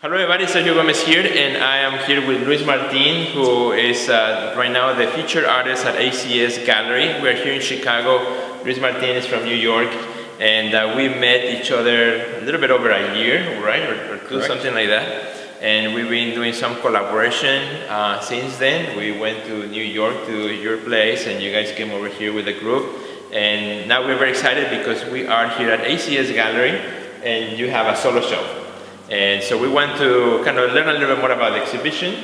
Hello everybody, Sergio Gomez here, and I am here with Luis Martin, who is right now the featured artist at ACS Gallery. We're here in Chicago. Luis Martin is from New York, and we met each other a little bit over a year, right, or two, Correct. something like that. And we've been doing some collaboration since then. We went to New York to your place, and you guys came over here with a group. And now we're very excited because we are here at ACS Gallery, and you have a solo show. And so we want to kind of learn a little bit more about the exhibition,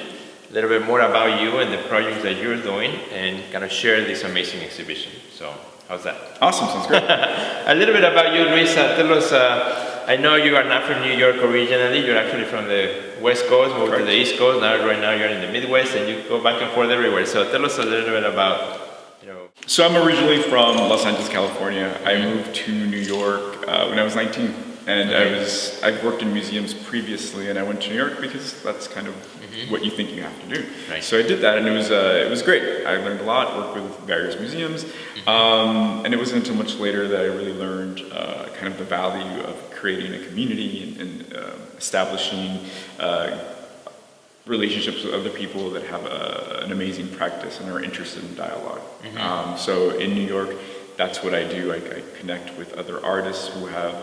a little bit more about you and the projects that you're doing, and kind of share this amazing exhibition. So how's that? Awesome, sounds great. A little bit about you, Luis. Tell us, I know you are not from New York originally. You're actually from the West Coast, moved to the East Coast. Right now you're in the Midwest, and you go back and forth everywhere. So tell us a little bit about, So I'm originally from Los Angeles, California. I moved to New York when I was 19. And I've worked in museums previously, and I went to New York because that's kind of what you think you have to do. Right. So I did that, and it was great. I learned a lot, worked with various museums, and it wasn't until much later that I really learned kind of the value of creating a community and establishing relationships with other people that have an amazing practice and are interested in dialogue. So in New York, that's what I do. I connect with other artists who have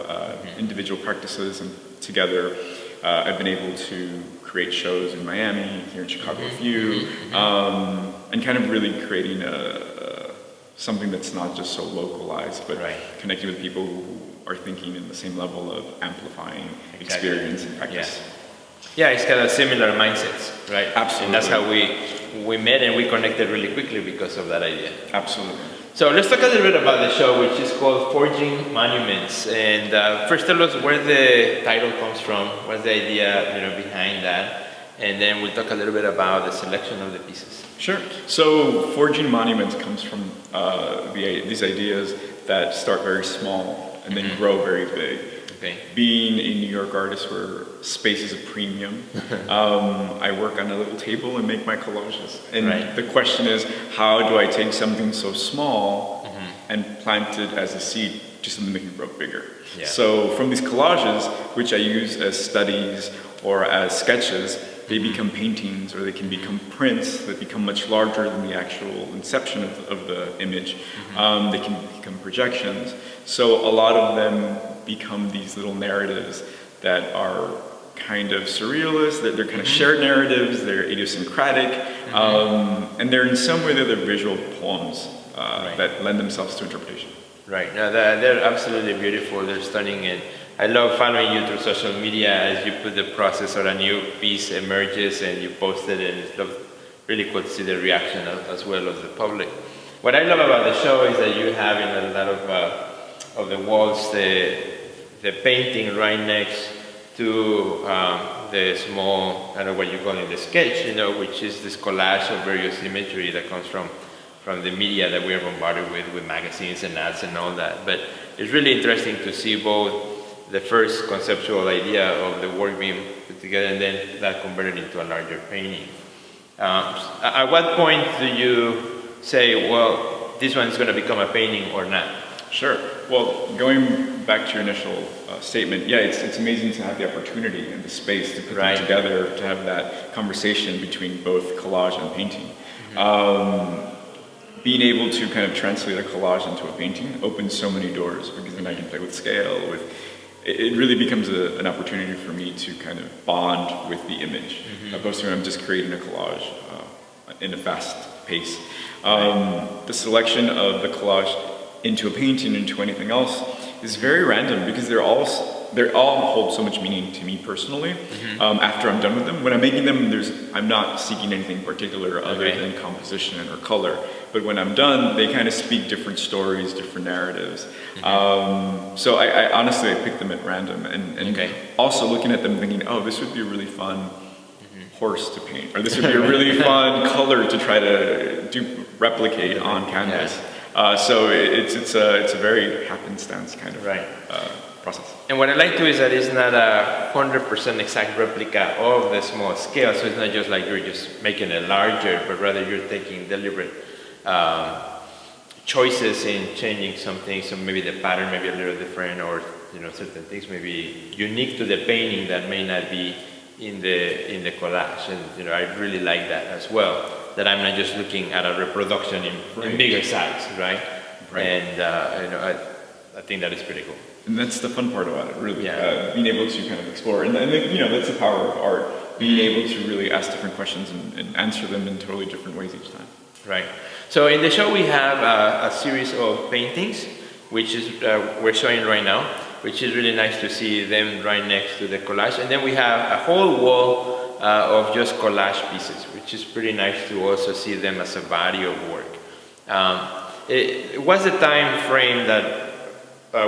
individual practices, and together I've been able to create shows in Miami, here in Chicago a few, and kind of really creating something that's not just so localized, but connecting with people who are thinking in the same level of amplifying experience and practice. Yeah, it's kind of similar mindsets, right? Absolutely. And that's how we met, and we connected really quickly because of that idea. Absolutely. So let's talk a little bit about the show, which is called Forging Monuments. And first, tell us where the title comes from. What's the idea, behind that? And then we'll talk a little bit about the selection of the pieces. Sure. So Forging Monuments comes from these ideas that start very small and then grow very big. Okay. Being a New York artist where space is a premium, I work on a little table and make my collages. And the question is, how do I take something so small and plant it as a seed to something that can grow bigger? Yeah. So from these collages, which I use as studies or as sketches, they become paintings, or they can become prints that become much larger than the actual inception of the image. They can become projections. So a lot of them become these little narratives that are kind of surrealist, they're kind of shared narratives, they're idiosyncratic, and they're in some way they're visual poems that lend themselves to interpretation. Right. No, they're absolutely beautiful. They're stunning, and I love following you through social media as you put the process or a new piece emerges and you post it, and it's really cool to see the reaction as well as the public. What I love about the show is that you have in a lot of the walls the painting right next to the small, I don't know what you call it, the sketch, which is this collage of various imagery that comes from the media that we are bombarded with magazines and ads and all that. But it's really interesting to see both the first conceptual idea of the work being put together and then that converted into a larger painting. At what point do you say, well, this one is going to become a painting or not? Sure. Well, going back to your initial statement, yeah, it's amazing to have the opportunity and the space to put them together, to have that conversation between both collage and painting. Being able to kind of translate a collage into a painting opens so many doors, because then I can play with scale. It really becomes an opportunity for me to kind of bond with the image, opposed to when I'm just creating a collage in a fast pace. The selection of the collage into a painting, into anything else, is very random, because they all hold so much meaning to me personally. After I'm done with them, when I'm making them, I'm not seeking anything particular other than composition or color. But when I'm done, they kind of speak different stories, different narratives. So I honestly, I pick them at random, and also looking at them thinking, oh, this would be a really fun horse to paint, or this would be a really fun color to try to replicate on canvas. So it's a very happenstance kind of process. And what I like too is that it's not a 100% exact replica of the small scale. So it's not just like you're just making it larger, but rather you're taking deliberate choices in changing some things. So maybe the pattern may be a little different, or certain things may be unique to the painting that may not be in the collage, and I really like that as well. That I'm not just looking at a reproduction in bigger size, right? And I think that is pretty cool. And that's the fun part about it, really. Yeah. Being able to kind of explore, and that's the power of art. Being able to really ask different questions and answer them in totally different ways each time. Right. So in the show we have a series of paintings, which is we're showing right now, which is really nice to see them right next to the collage. And then we have a whole wall of just collage pieces, which is pretty nice to also see them as a body of work. What's the time frame that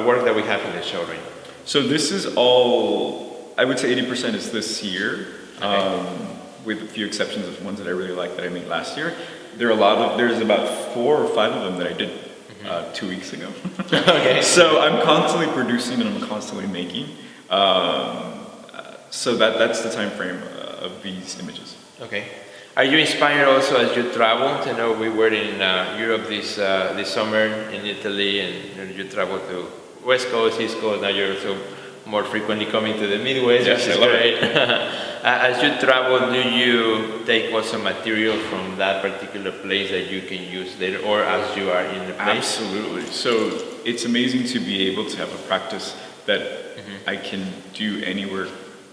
work that we have in the show right now? So this is all, I would say 80% is this year, with a few exceptions of ones that I really like that I made last year. There's about 4 or 5 of them that I did 2 weeks ago. Okay. So I'm constantly producing and I'm constantly making. So that's the time frame of these images. Okay. Are you inspired also as you travel? I know we were in Europe this summer, in Italy, and you traveled to West Coast, East Coast. Now you're also more frequently coming to the Midwest, yes, which is great. As you travel, do you take also material from that particular place that you can use later, or as you are in the place? Absolutely. So it's amazing to be able to have a practice that I can do anywhere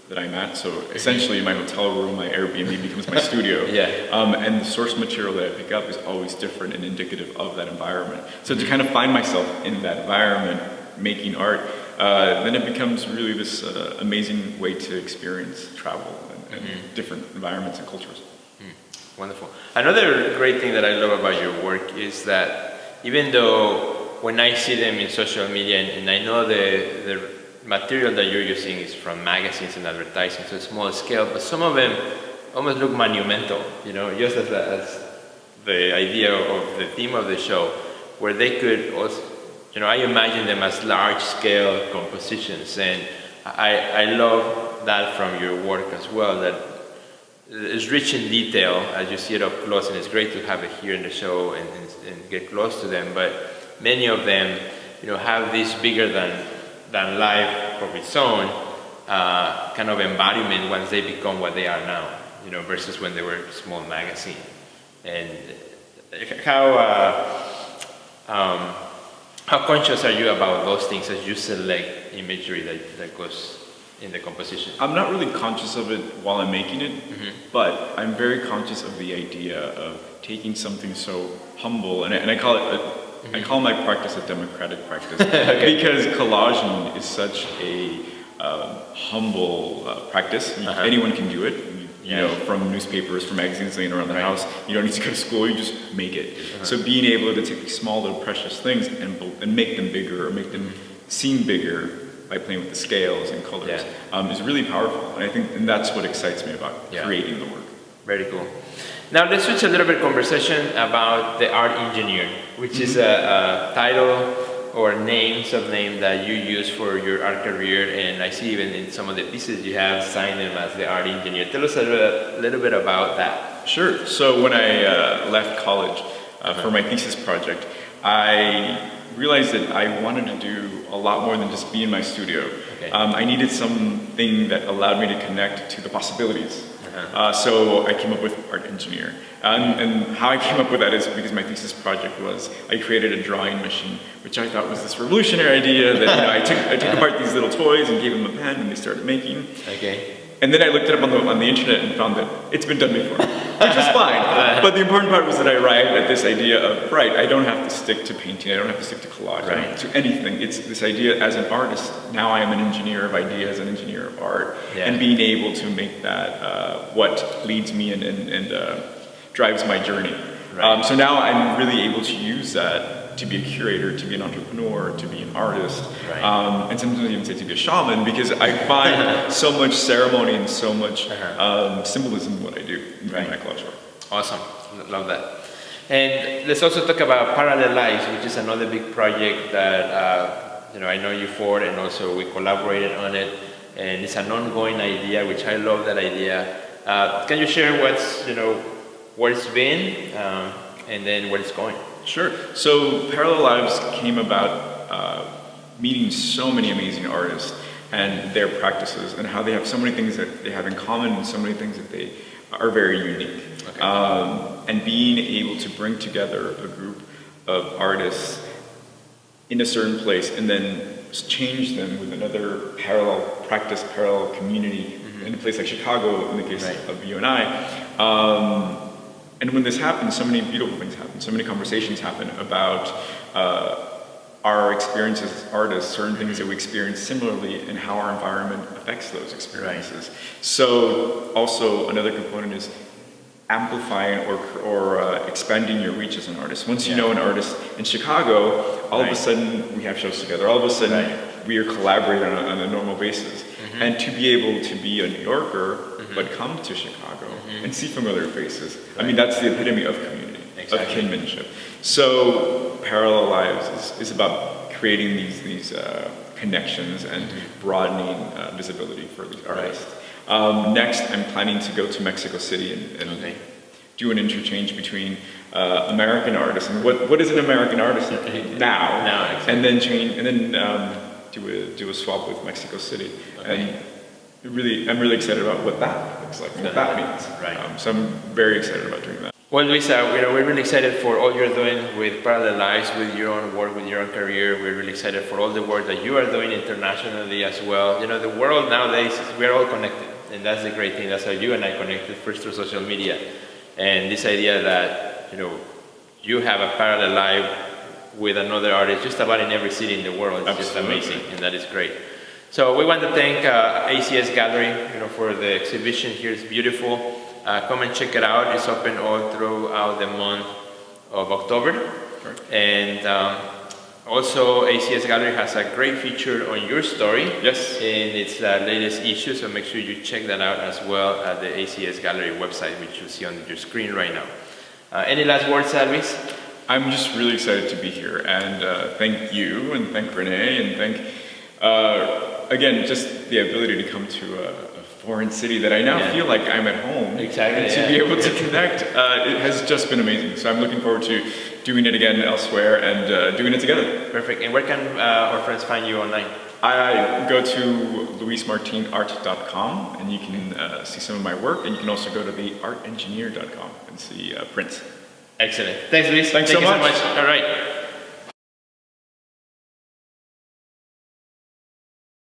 that I'm at. So essentially my hotel room, my Airbnb becomes my studio. And the source material that I pick up is always different and indicative of that environment. So to kind of find myself in that environment making art, then it becomes really this amazing way to experience travel and different environments and cultures. Wonderful. Another great thing that I love about your work is that even though when I see them in social media, and I know the material that you're using is from magazines and advertising, so small scale, but some of them almost look monumental, just as the idea of the theme of the show, where they could also, I imagine them as large scale compositions, and I love that from your work as well, that it's rich in detail as you see it up close, and it's great to have it here in the show and get close to them, but many of them, have this bigger than life of its own kind of embodiment once they become what they are now, versus when they were a small magazine. And how conscious are you about those things as you select imagery that goes in the composition? I'm not really conscious of it while I'm making it, but I'm very conscious of the idea of taking something so humble, and I call it I call my practice a democratic practice because collaging is such a humble practice. Anyone can do it. From newspapers, from magazines laying around the house. You don't need to go to school. You just make it. So being able to take these small little precious things and make them bigger or make them seem bigger by playing with the scales and colors is really powerful. And I think that's what excites me about creating the work. Very cool. Now let's switch a little bit conversation about the art engineer, which is a title or subname that you use for your art career, and I see even in some of the pieces you have signed them as the art engineer. Tell us a little bit about that. Sure. So when I left college for my thesis project, I realized that I wanted to do a lot more than just be in my studio. I needed something that allowed me to connect to the possibilities. So I came up with art engineer. And how I came up with that is because my thesis project was I created a drawing machine, which I thought was this revolutionary idea that I took apart these little toys and gave them a pen and they started making. And then I looked it up on the internet and found that it's been done before, which was fine. But the important part was that I arrived at this idea of, I don't have to stick to painting, I don't have to stick to collage, to anything. It's this idea as an artist, now I am an engineer of ideas, an engineer of art, and being able to make that what leads me and drives my journey. So now I'm really able to use that to be a curator, to be an entrepreneur, to be an artist, and sometimes even say to be a shaman, because I find so much ceremony and so much symbolism in what I do in my collage work. Awesome, love that. And let's also talk about Parallel Lives, which is another big project that I know you for, and also we collaborated on it, and it's an ongoing idea, which I love that idea. Can you share where it's been, and then where it's going? Sure. So Parallel Lives came about meeting so many amazing artists and their practices, and how they have so many things that they have in common and so many things that they are very unique. Okay. And being able to bring together a group of artists in a certain place and then change them with another parallel community in a place like Chicago, in the case of you and I. And when this happens, so many beautiful things happen. So many conversations happen about our experiences as artists, certain things that we experience similarly, and how our environment affects those experiences. So also another component is amplifying or expanding your reach as an artist. Once you know an artist in Chicago, all of a sudden we have shows together. All of a sudden we are collaborating on a normal basis. And to be able to be a New Yorker, but come to Chicago and see familiar faces. I mean, that's the epitome of community, of kinship. So Parallel Lives is about creating these connections and broadening visibility for these artists. Next, I'm planning to go to Mexico City and do an interchange between American artists and what is an American artist now, and then do a swap with Mexico City. And really, I'm really excited about what that looks like and what that means. So I'm very excited about doing that. Well, Luisa, we're really excited for all you're doing with Parallel Lives, with your own work, with your own career. We're really excited for all the work that you are doing internationally as well. You know, the world nowadays, we're all connected. And that's the great thing. That's how you and I connected, first through social media. And this idea that, you have a parallel life with another artist just about in every city in the world. It's just amazing, and that is great. So we want to thank ACS Gallery, for the exhibition here. It's beautiful. Come and check it out. It's open all throughout the month of October. And also, ACS Gallery has a great feature on your story. Yes. In its latest issue, so make sure you check that out as well at the ACS Gallery website, which you see on your screen right now. Any last words, Luis? I'm just really excited to be here, and thank you, and thank Renee, and thank, again, just the ability to come to a foreign city that I now feel like I'm at home. Exactly. And to be able to connect, it has just been amazing. So I'm looking forward to doing it again elsewhere and doing it together. Perfect. And where can our friends find you online? I go to luismartinart.com and you can see some of my work, and you can also go to theartengineer.com and see prints. Excellent. Thanks, Luis. Thanks so much. All right.